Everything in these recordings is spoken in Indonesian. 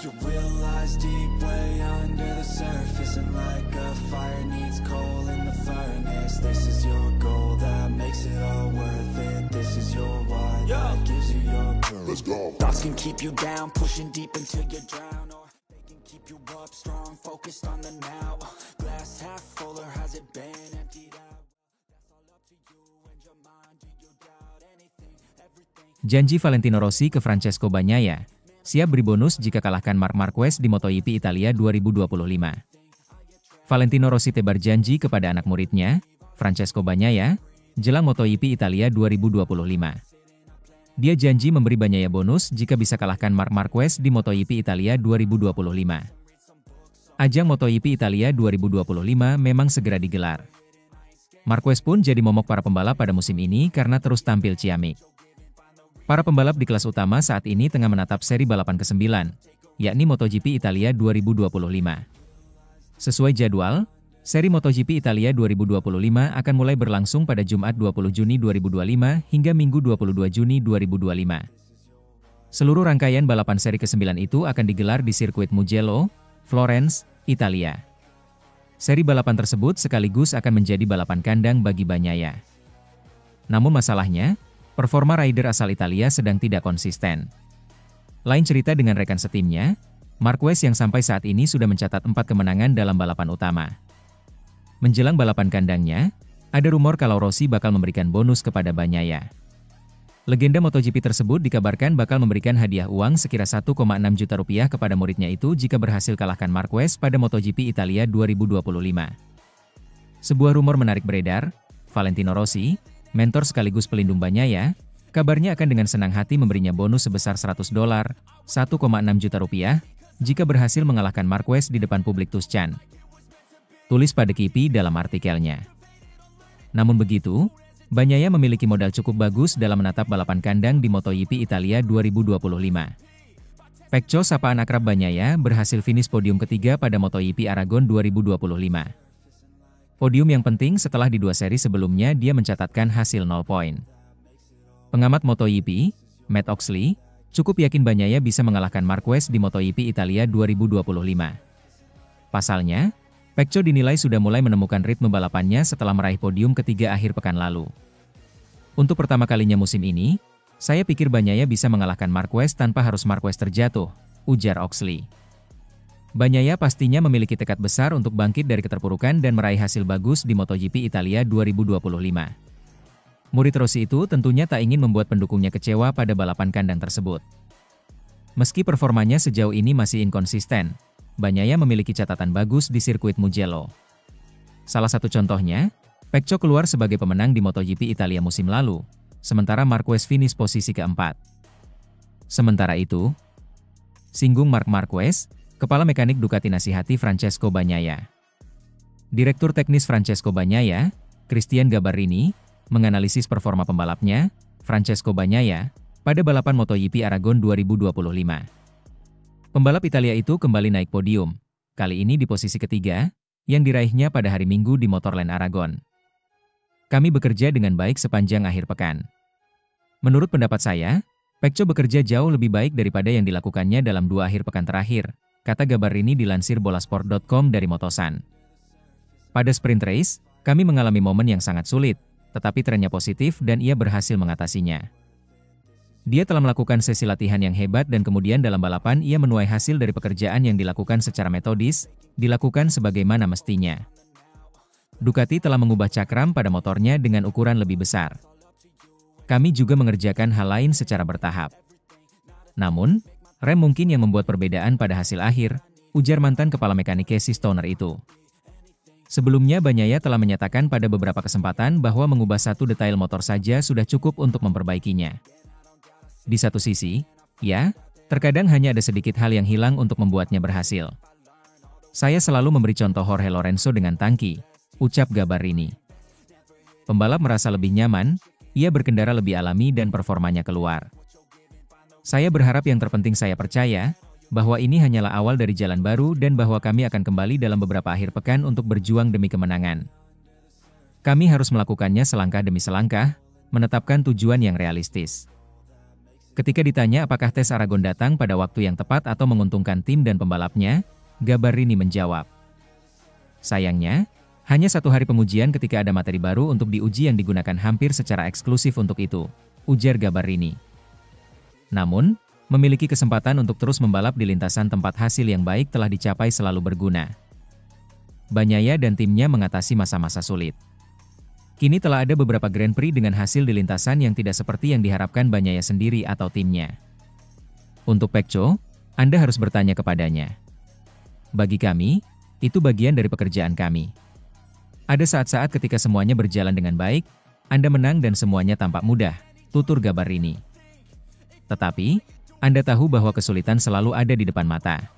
You realize deep way under the surface, and like a fire needs coal in the furnace. This is your goal that makes it all worth it. This is your why that gives you your purpose. Let's go. Thoughts can keep you down, pushing deep until you drown, or they can keep you up strong, focused on the now. Glass half full, or has it been emptied out? That's all up to you and your mind. Do you doubt anything, everything? Janji Valentino Rossi ke Francesco Bagnaia, siap beri bonus jika kalahkan Marc Marquez di MotoGP Italia 2025. Valentino Rossi tebar janji kepada anak muridnya, Francesco Bagnaia, jelang MotoGP Italia 2025. Dia janji memberi Bagnaia bonus jika bisa kalahkan Marc Marquez di MotoGP Italia 2025. Ajang MotoGP Italia 2025 memang segera digelar. Marquez pun jadi momok para pembalap pada musim ini karena terus tampil ciamik. Para pembalap di kelas utama saat ini tengah menatap seri balapan ke-9, yakni MotoGP Italia 2025. Sesuai jadwal, seri MotoGP Italia 2025 akan mulai berlangsung pada Jumat 20 Juni 2025 hingga Minggu 22 Juni 2025. Seluruh rangkaian balapan seri ke-9 itu akan digelar di sirkuit Mugello, Florence, Italia. Seri balapan tersebut sekaligus akan menjadi balapan kandang bagi Bagnaia. Namun masalahnya, performa rider asal Italia sedang tidak konsisten. Lain cerita dengan rekan setimnya, Marquez yang sampai saat ini sudah mencatat 4 kemenangan dalam balapan utama. Menjelang balapan kandangnya, ada rumor kalau Rossi bakal memberikan bonus kepada Bagnaia. Legenda MotoGP tersebut dikabarkan bakal memberikan hadiah uang sekira 1,6 juta rupiah kepada muridnya itu jika berhasil kalahkan Marquez pada MotoGP Italia 2025. Sebuah rumor menarik beredar, Valentino Rossi, mentor sekaligus pelindung Bagnaia, kabarnya akan dengan senang hati memberinya bonus sebesar $100, 1,6 juta rupiah, jika berhasil mengalahkan Marquez di depan publik Tuscan. Tulis pada KIPI dalam artikelnya. Namun begitu, Bagnaia memiliki modal cukup bagus dalam menatap balapan kandang di MotoGP Italia 2025. Pecco, sapaan akrab Bagnaia, berhasil finish podium ketiga pada MotoGP Aragon 2025. Podium yang penting setelah di 2 seri sebelumnya dia mencatatkan hasil 0 poin. Pengamat MotoGP, Matt Oxley, cukup yakin Bagnaia bisa mengalahkan Marquez di MotoGP Italia 2025. Pasalnya, Pecco dinilai sudah mulai menemukan ritme balapannya setelah meraih podium ketiga akhir pekan lalu. Untuk pertama kalinya musim ini, saya pikir Bagnaia bisa mengalahkan Marquez tanpa harus Marquez terjatuh, ujar Oxley. Bagnaia pastinya memiliki tekad besar untuk bangkit dari keterpurukan dan meraih hasil bagus di MotoGP Italia 2025. Murid Rossi itu tentunya tak ingin membuat pendukungnya kecewa pada balapan kandang tersebut. Meski performanya sejauh ini masih inkonsisten, Bagnaia memiliki catatan bagus di sirkuit Mugello. Salah satu contohnya, Pecco keluar sebagai pemenang di MotoGP Italia musim lalu, sementara Marquez finish posisi keempat. Sementara itu, singgung Marc Marquez, Kepala Mekanik Ducati nasihati Francesco Bagnaia. Direktur teknis Francesco Bagnaia, Cristian Gabarrini, menganalisis performa pembalapnya, Francesco Bagnaia, pada balapan MotoGP Aragon 2025. Pembalap Italia itu kembali naik podium, kali ini di posisi ketiga, yang diraihnya pada hari Minggu di Motorland Aragon. Kami bekerja dengan baik sepanjang akhir pekan. Menurut pendapat saya, Pecco bekerja jauh lebih baik daripada yang dilakukannya dalam 2 akhir pekan terakhir, kata Gabarrini dilansir bolasport.com dari Motosan. Pada sprint race, kami mengalami momen yang sangat sulit, tetapi trennya positif dan ia berhasil mengatasinya. Dia telah melakukan sesi latihan yang hebat dan kemudian dalam balapan ia menuai hasil dari pekerjaan yang dilakukan secara metodis, dilakukan sebagaimana mestinya. Ducati telah mengubah cakram pada motornya dengan ukuran lebih besar. Kami juga mengerjakan hal lain secara bertahap. Namun, rem mungkin yang membuat perbedaan pada hasil akhir, ujar mantan kepala mekanik Casey Stoner itu. Sebelumnya Bagnaia telah menyatakan pada beberapa kesempatan bahwa mengubah satu detail motor saja sudah cukup untuk memperbaikinya. Di satu sisi, ya, terkadang hanya ada sedikit hal yang hilang untuk membuatnya berhasil. Saya selalu memberi contoh Jorge Lorenzo dengan tangki, ucap Gabarrini. Pembalap merasa lebih nyaman, ia berkendara lebih alami dan performanya keluar. Saya berharap yang terpenting saya percaya, bahwa ini hanyalah awal dari jalan baru dan bahwa kami akan kembali dalam beberapa akhir pekan untuk berjuang demi kemenangan. Kami harus melakukannya selangkah demi selangkah, menetapkan tujuan yang realistis. Ketika ditanya apakah tes Aragon datang pada waktu yang tepat atau menguntungkan tim dan pembalapnya, Gabarrini menjawab, "Sayangnya, hanya 1 hari pengujian ketika ada materi baru untuk diuji yang digunakan hampir secara eksklusif untuk itu," ujar Gabarrini. Namun, memiliki kesempatan untuk terus membalap di lintasan tempat hasil yang baik telah dicapai selalu berguna. Bagnaia dan timnya mengatasi masa-masa sulit. Kini telah ada beberapa Grand Prix dengan hasil di lintasan yang tidak seperti yang diharapkan Bagnaia sendiri atau timnya. Untuk Pecco, Anda harus bertanya kepadanya. Bagi kami, itu bagian dari pekerjaan kami. Ada saat-saat ketika semuanya berjalan dengan baik, Anda menang dan semuanya tampak mudah, tutur Gabarrini. Tetapi, Anda tahu bahwa kesulitan selalu ada di depan mata.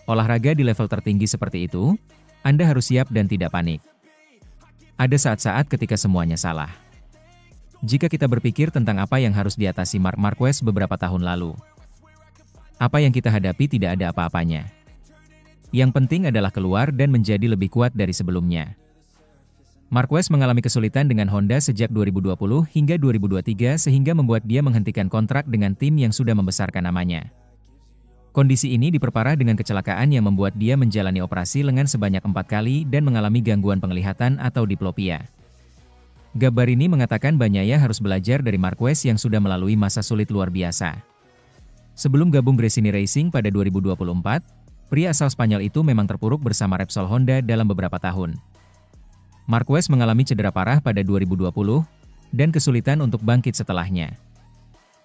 Olahraga di level tertinggi seperti itu, Anda harus siap dan tidak panik. Ada saat-saat ketika semuanya salah. Jika kita berpikir tentang apa yang harus diatasi Marc Marquez beberapa tahun lalu, apa yang kita hadapi tidak ada apa-apanya. Yang penting adalah keluar dan menjadi lebih kuat dari sebelumnya. Marquez mengalami kesulitan dengan Honda sejak 2020 hingga 2023 sehingga membuat dia menghentikan kontrak dengan tim yang sudah membesarkan namanya. Kondisi ini diperparah dengan kecelakaan yang membuat dia menjalani operasi lengan sebanyak 4 kali dan mengalami gangguan penglihatan atau diplopia. Gabarrini mengatakan Bagnaia harus belajar dari Marquez yang sudah melalui masa sulit luar biasa. Sebelum gabung Gresini Racing pada 2024, pria asal Spanyol itu memang terpuruk bersama Repsol Honda dalam beberapa tahun. Marquez mengalami cedera parah pada 2020, dan kesulitan untuk bangkit setelahnya.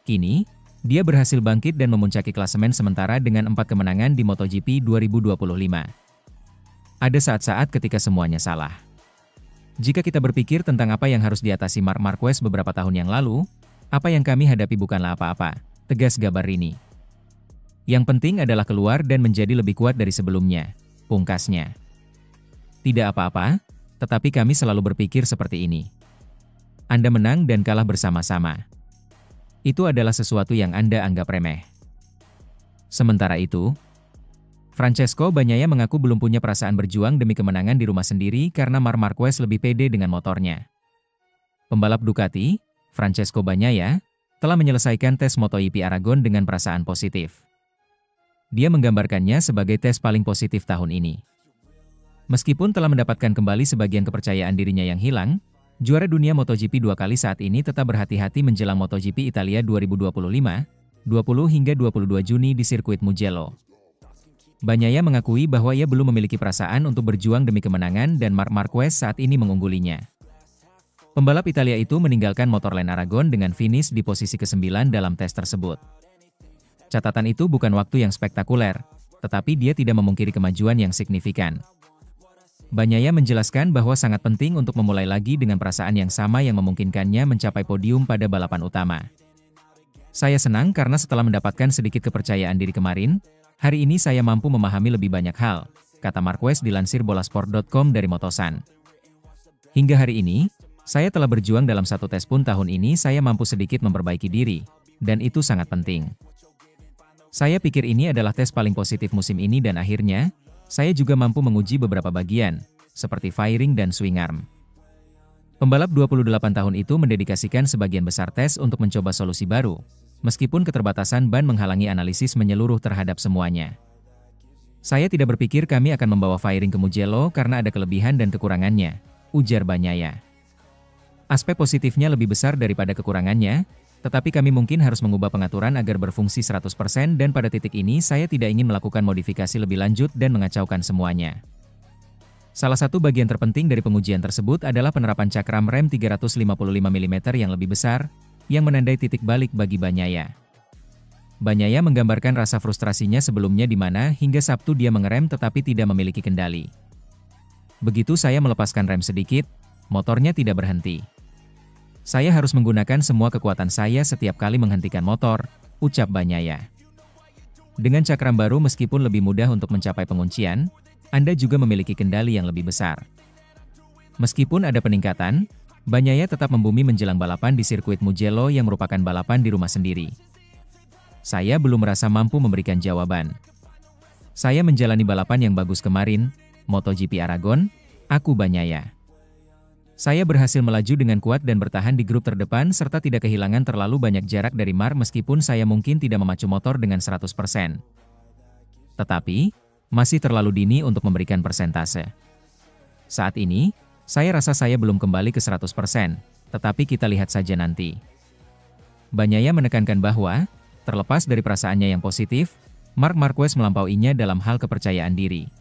Kini, dia berhasil bangkit dan memuncaki klasemen sementara dengan 4 kemenangan di MotoGP 2025. Ada saat-saat ketika semuanya salah. Jika kita berpikir tentang apa yang harus diatasi Marc Marquez beberapa tahun yang lalu, apa yang kami hadapi bukanlah apa-apa, tegas Gabarrini. Yang penting adalah keluar dan menjadi lebih kuat dari sebelumnya, pungkasnya. Tidak apa-apa, tetapi kami selalu berpikir seperti ini. Anda menang dan kalah bersama-sama. Itu adalah sesuatu yang Anda anggap remeh. Sementara itu, Francesco Bagnaia mengaku belum punya perasaan berjuang demi kemenangan di rumah sendiri karena Marc Marquez lebih pede dengan motornya. Pembalap Ducati, Francesco Bagnaia, telah menyelesaikan tes MotoGP Aragon dengan perasaan positif. Dia menggambarkannya sebagai tes paling positif tahun ini. Meskipun telah mendapatkan kembali sebagian kepercayaan dirinya yang hilang, juara dunia MotoGP 2 kali saat ini tetap berhati-hati menjelang MotoGP Italia 2025, 20 hingga 22 Juni di sirkuit Mugello. Bagnaia mengakui bahwa ia belum memiliki perasaan untuk berjuang demi kemenangan dan Marc Marquez saat ini mengunggulinya. Pembalap Italia itu meninggalkan Motorland Aragon dengan finish di posisi ke-9 dalam tes tersebut. Catatan itu bukan waktu yang spektakuler, tetapi dia tidak memungkiri kemajuan yang signifikan. Bagnaia menjelaskan bahwa sangat penting untuk memulai lagi dengan perasaan yang sama yang memungkinkannya mencapai podium pada balapan utama. Saya senang karena setelah mendapatkan sedikit kepercayaan diri kemarin, hari ini saya mampu memahami lebih banyak hal, kata Marquez dilansir bolasport.com dari Motosan. Hingga hari ini, saya telah berjuang dalam 1 tes pun tahun ini saya mampu sedikit memperbaiki diri, dan itu sangat penting. Saya pikir ini adalah tes paling positif musim ini dan akhirnya, saya juga mampu menguji beberapa bagian, seperti fairing dan swing arm. Pembalap 28 tahun itu mendedikasikan sebagian besar tes untuk mencoba solusi baru, meskipun keterbatasan ban menghalangi analisis menyeluruh terhadap semuanya. Saya tidak berpikir kami akan membawa fairing ke Mugello karena ada kelebihan dan kekurangannya, ujar Bagnaia. Aspek positifnya lebih besar daripada kekurangannya, tetapi kami mungkin harus mengubah pengaturan agar berfungsi 100% dan pada titik ini saya tidak ingin melakukan modifikasi lebih lanjut dan mengacaukan semuanya. Salah satu bagian terpenting dari pengujian tersebut adalah penerapan cakram rem 355 mm yang lebih besar, yang menandai titik balik bagi Bagnaia. Bagnaia menggambarkan rasa frustrasinya sebelumnya di mana hingga Sabtu dia mengerem tetapi tidak memiliki kendali. Begitu saya melepaskan rem sedikit, motornya tidak berhenti. Saya harus menggunakan semua kekuatan saya setiap kali menghentikan motor, ucap Bagnaia. Dengan cakram baru meskipun lebih mudah untuk mencapai penguncian, Anda juga memiliki kendali yang lebih besar. Meskipun ada peningkatan, Bagnaia tetap membumi menjelang balapan di sirkuit Mugello yang merupakan balapan di rumah sendiri. Saya belum merasa mampu memberikan jawaban. Saya menjalani balapan yang bagus kemarin, MotoGP Aragon, aku Bagnaia. Saya berhasil melaju dengan kuat dan bertahan di grup terdepan serta tidak kehilangan terlalu banyak jarak dari Mark meskipun saya mungkin tidak memacu motor dengan 100%. Tetapi, masih terlalu dini untuk memberikan persentase. Saat ini, saya rasa saya belum kembali ke 100%, tetapi kita lihat saja nanti. Bagnaia menekankan bahwa, terlepas dari perasaannya yang positif, Marc Marquez melampauinya dalam hal kepercayaan diri.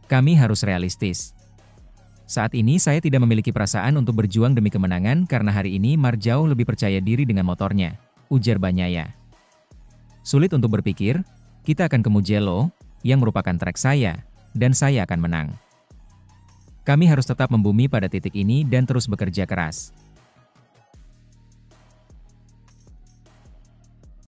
Kami harus realistis. Saat ini saya tidak memiliki perasaan untuk berjuang demi kemenangan karena hari ini Marc jauh lebih percaya diri dengan motornya, ujar Bagnaia. Sulit untuk berpikir, kita akan ke Mugello, yang merupakan trek saya, dan saya akan menang. Kami harus tetap membumi pada titik ini dan terus bekerja keras.